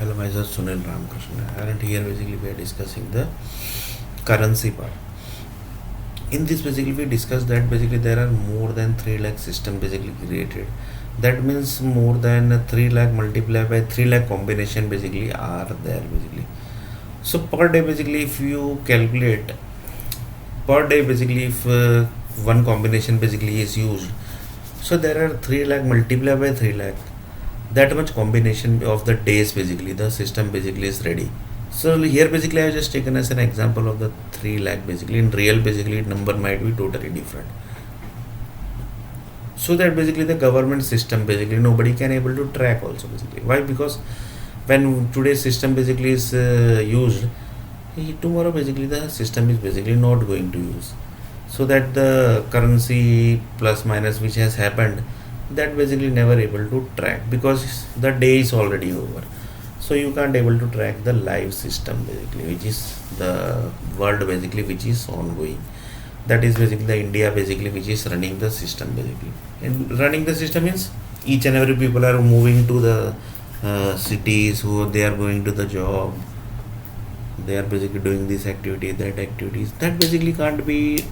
Hello, myself Sunil R and here basically we are discussing the currency part. In this basically we discuss that basically there are more than 3 lakh system basically created. That means more than 3 lakh multiplied by 3 lakh combination basically are there basically. So per day basically if you calculate per day basically if one combination basically is used, so there are 3 lakh multiplied by 3 lakh, that much combination of the days basically the system basically is ready. So here basically I have just taken as an example of the 3 lakh basically. In real basically number might be totally different. So that basically the government system basically nobody can able to track also basically. Why? Because when today's system basically is used, tomorrow basically the system is basically not going to use. So that the currency plus minus which has happened, that basically never able to track because the day is already over. So you can't able to track the live system basically, which is the world basically which is ongoing. That is basically the India basically which is running the system basically. And running the system means each and every people are moving to the cities, who they are going to the job, they are basically doing this activity, that activities. That basically can't be,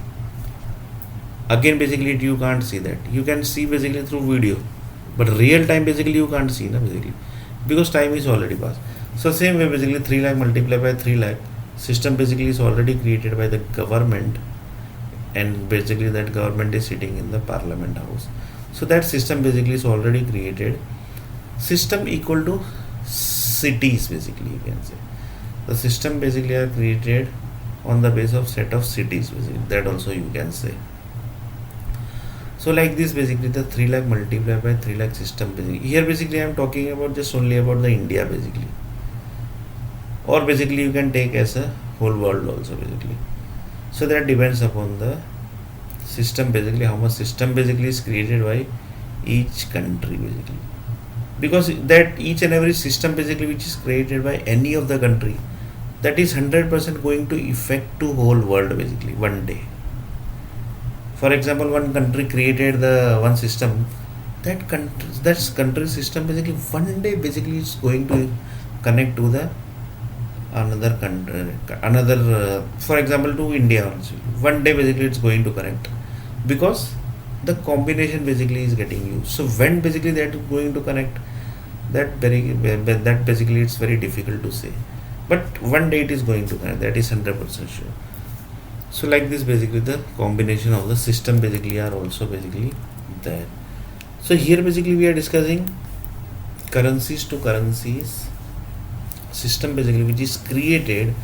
again basically you can't see that. You can see basically through video, but real time basically you can't see na basically, because time is already passed. So same way basically 3 lakh multiplied by 3 lakh system basically is already created by the government, and basically that government is sitting in the parliament house. So that system basically is already created. System equal to cities basically, you can say the system basically are created on the base of set of cities basically, that also you can say. So like this basically the 3 lakh multiplied by 3 lakh system basically. Here basically I am talking about just only about the India basically, or basically you can take as a whole world also basically. So that depends upon the system basically, how much system basically is created by each country basically, because that each and every system basically which is created by any of the country, that is 100% going to affect to whole world basically one day. For example, one country created the one system, that country system basically one day basically is going to connect to the another country, another for example to India also. One day basically it's going to connect, because the combination basically is getting used. So when basically that is going to connect, that basically it's very difficult to say, but one day it is going to connect, that is 100% sure. So like this basically the combination of the system basically are also basically there. So here basically we are discussing currencies to currencies system basically which is created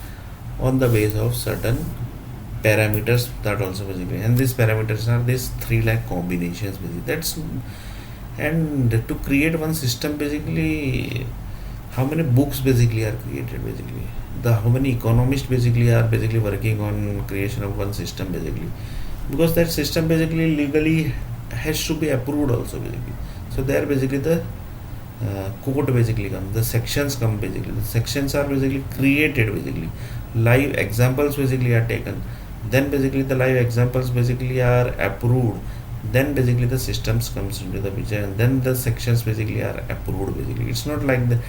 on the base of certain parameters, that also basically, and these parameters are these 3 lakh combinations basically. That's, and to create one system basically, how many books basically are created basically, the how many economists basically are basically working on creation of one system basically, because that system basically legally has to be approved also basically. So there basically the code basically come, the sections come basically, the sections are basically created basically, live examples basically are taken, then basically the live examples basically are approved, then basically the systems comes into the picture, and then the sections basically are approved basically. It's not like the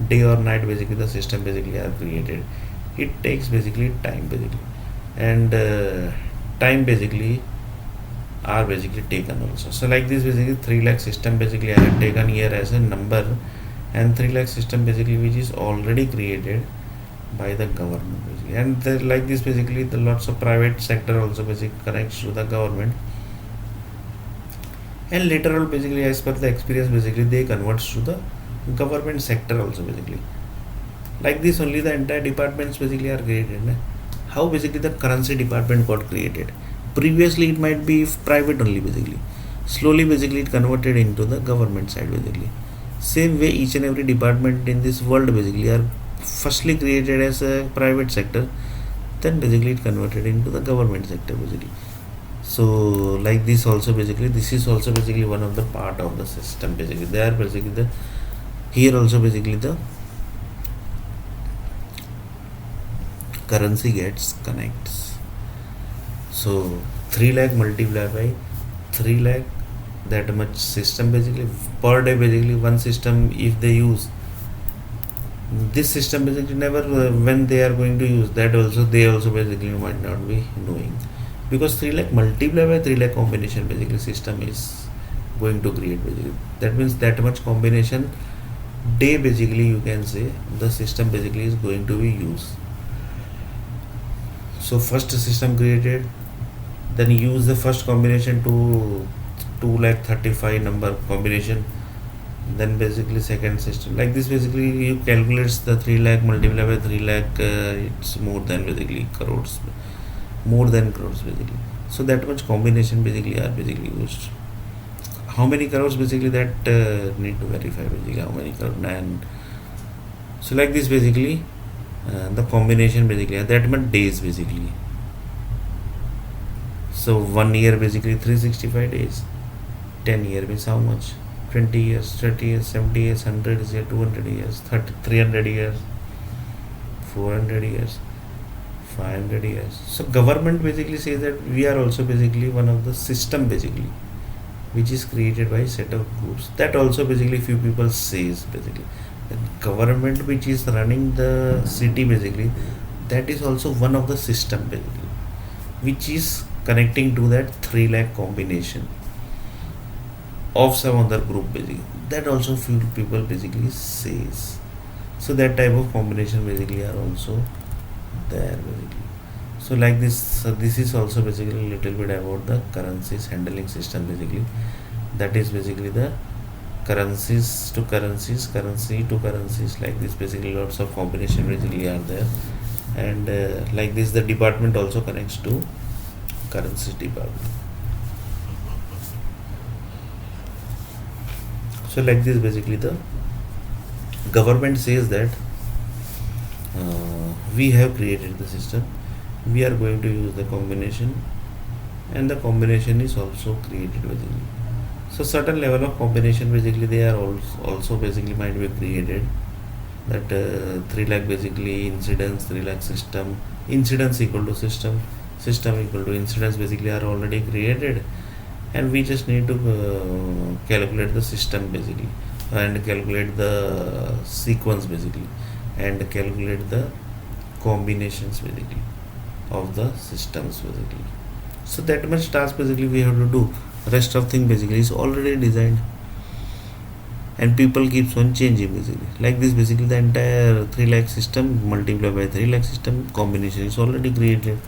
day or night basically the system basically are created. It takes basically time basically, and time basically are basically taken also. So like this basically 3 lakh system basically I have taken here as a number, and 3 lakh system basically which is already created by the government basically, and like this basically the lots of private sector also basically connects to the government, and later on basically as per the experience basically they converts to the government sector also basically. Like this only the entire departments basically are created. How basically the currency department got created? Previously it might be private only basically, slowly basically it converted into the government side basically. Same way each and every department in this world basically are firstly created as a private sector, then basically it converted into the government sector basically. So like this also basically, this is also basically one of the part of the system basically. They are basically the, here also basically the currency gets connects. So 3 lakh multiplied by 3 lakh, that much system basically per day basically one system if they use, this system basically never when they are going to use that also, they also basically might not be knowing, because 3 lakh multiplied by 3 lakh combination basically system is going to create basically. That means that much combination day basically you can say the system basically is going to be used. So first system created, then use the first combination to 2 lakh 35 number combination, then basically second system like this basically you calculates the 3 lakh multiplied by 3 lakh, it's more than basically crores, more than crores basically. So that much combination basically are basically used. How many crores basically that need to verify basically how many crores. And so like this basically the combination basically that much days basically. So 1 year basically 365 days, 10 year means how much, 20 years, 30 years, 70 years, 100 years, 200 years, 300 years, 400 years, 500 years. So government basically says that we are also basically one of the system basically which is created by set of groups. That also basically few people says basically that government which is running the city basically, that is also one of the system basically which is connecting to that 3 lakh combination of some other group basically. That also few people basically says. So that type of combination basically are also there basically. So like this, this is also basically a little bit about the currencies handling system basically. That is basically the currencies to currencies, currency to currencies, like this basically lots of combination basically are there. And like this the department also connects to currency department. So like this basically the government says that we have created the system, we are going to use the combination, and the combination is also created basically. So certain level of combination basically they are also basically might be created, that 3 lakh basically incidence, 3 lakh system, incidence equal to system, system equal to incidence basically are already created, and we just need to calculate the system basically, and calculate the sequence basically, and calculate the combinations basically of the systems basically. So that much task basically we have to do. Rest of thing basically is already designed, and people keeps on changing basically. Like this basically the entire 3 lakh system multiplied by 3 lakh system combination is already created.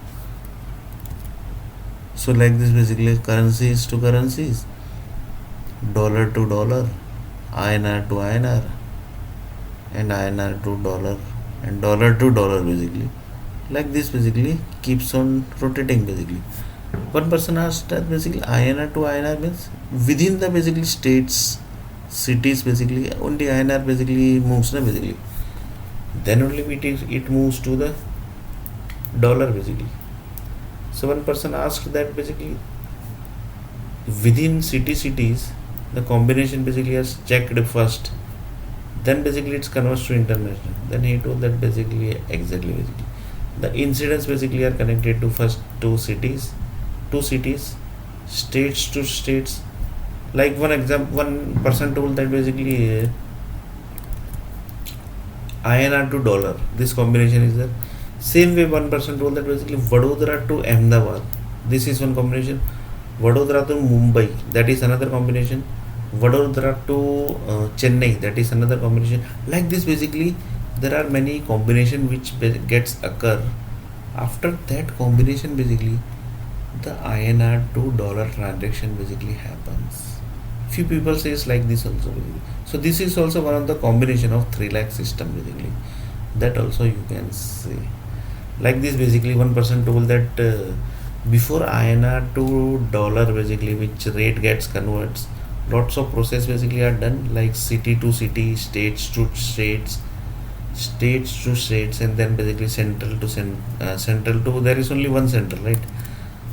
So like this basically currencies to currencies, dollar to dollar, INR to INR, and INR to dollar, and dollar to dollar basically. Like this basically keeps on rotating basically. One person asked that basically INR to INR means within the basically states, cities basically only INR basically moves na basically. Then only it moves to the dollar basically. So one person asked that basically within cities the combination basically is checked first, then basically it's converts to international. Then he told that basically exactly basically the incidents basically are connected to first two cities, states to states. Like one example, one person told that basically INR to dollar, this combination is there. Same way one person told that basically Vadodara to Ahmedabad, this is one combination. Vadodara to Mumbai, that is another combination. Vadodara to Chennai, that is another combination. Like this basically there are many combination which gets occur. After that combination basically the INR to dollar transaction basically happens. Few people says like this also basically. So this is also one of the combination of 3 lakh system basically. That also you can say. Like this basically one person told that before INR to dollar basically which rate gets converts, lots of process basically are done, like city to city, states to states, and then basically central to there is only one central, right?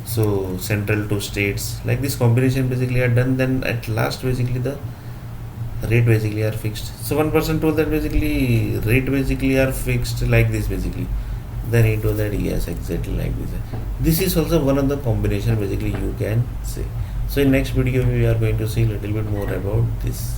So central to states, like this combination basically are done, then at last basically the rate basically are fixed. So one person told that basically rate basically are fixed like this basically. Then he told that yes, exactly like this. This is also one of the combination basically you can say. So in next video we are going to see a little bit more about this.